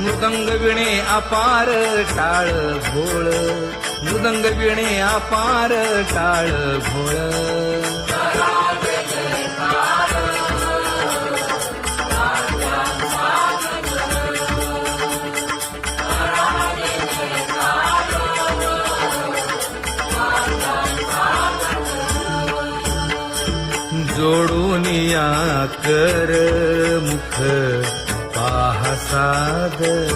मृदंग विणे अपार टाळ भोळ, मृदंग विणे अपार टाळ भोळ. जोडून या कर मुख पाहा सादर,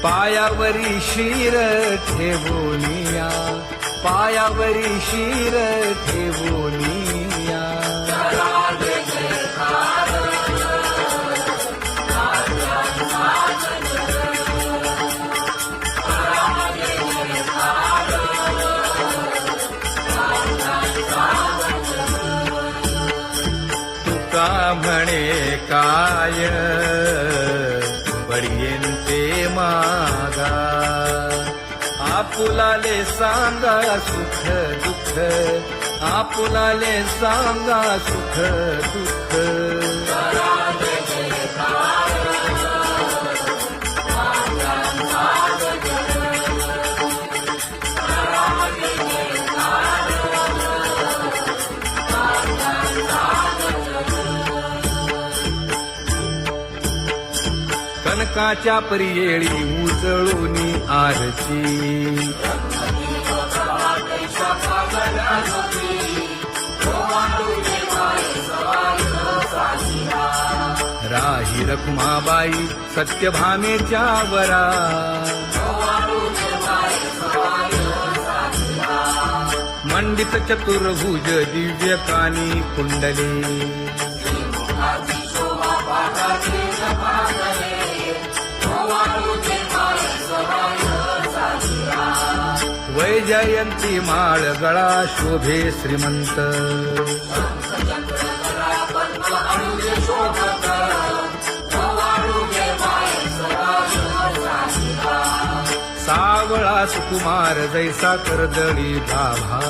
पायावरी शिर ठेवूनिया, पायावरी शिर ठेवूनिया. तुका म्हणे काय पडियेन ते मागा, आपुलाले सांगा सुख दुःख, आपुलाले सांगा सुख दुःख. कनकाच्या परियेळी उजळूनी आरती, राही रखुमाबाई सत्यभामेच्या वरा, मंडित चतुर्भुज दिव्य कानी कुंडले, वैजयंती माळ गळा शोभे श्रीमंत, सावळा सुकुमार जैसा कर्दळी गाभा,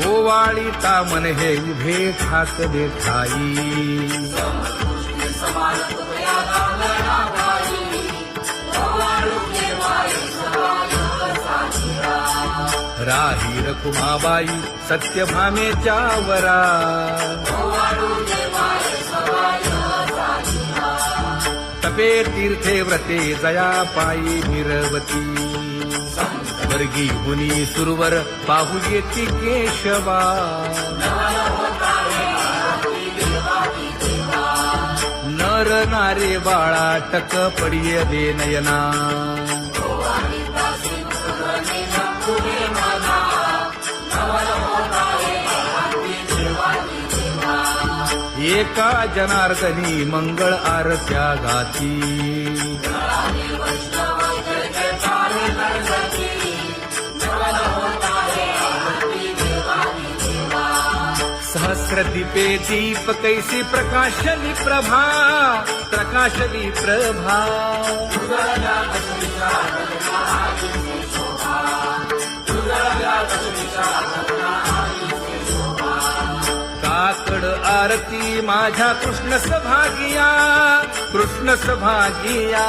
ओवाळीता मन हे उभे ठाकले ठाई, राही रखुमाबाई सत्यभामेच्या वरा, तपे तीर्थे व्रते जया पायी निरवती, वर्गी हुनी सुरवर पाहू येती केशवा, नर नारे बाळा टक पडिये दे नयना, एका जनार्दनी मंगळ आरत्या गाती, सहस्र दीपे दीप कैसी प्रकाशली प्रभा, प्रकाशली प्रभा. काकड आरती माझ्या कृष्ण सभागिया, कृष्ण सभागिया.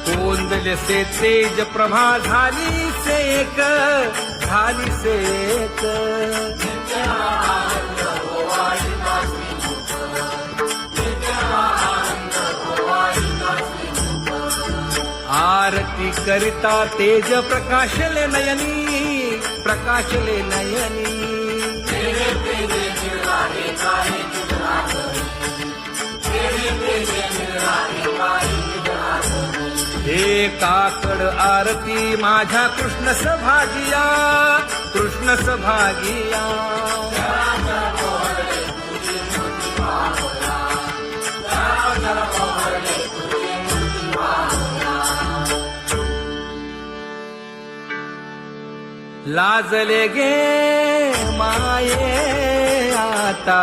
कोंदले से तेज प्रभा झाली सेक, झाली सेक. आरती करिता तेज प्रकाशले नयनी, प्रकाशले नयनी. हे काकड आरती माझ्या कृष्ण सभागिया, कृष्ण सभागिया. लाजले गे माये आता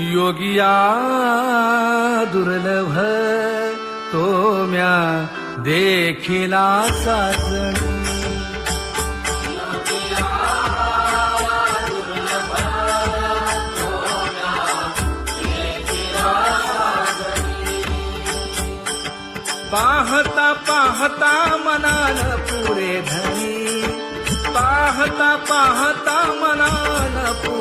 योगिया दुर्लभ तो म्या देखिला साजणी. पाहता पाहता मनान पुरे धनी, पाहता पाहता मनान पुरे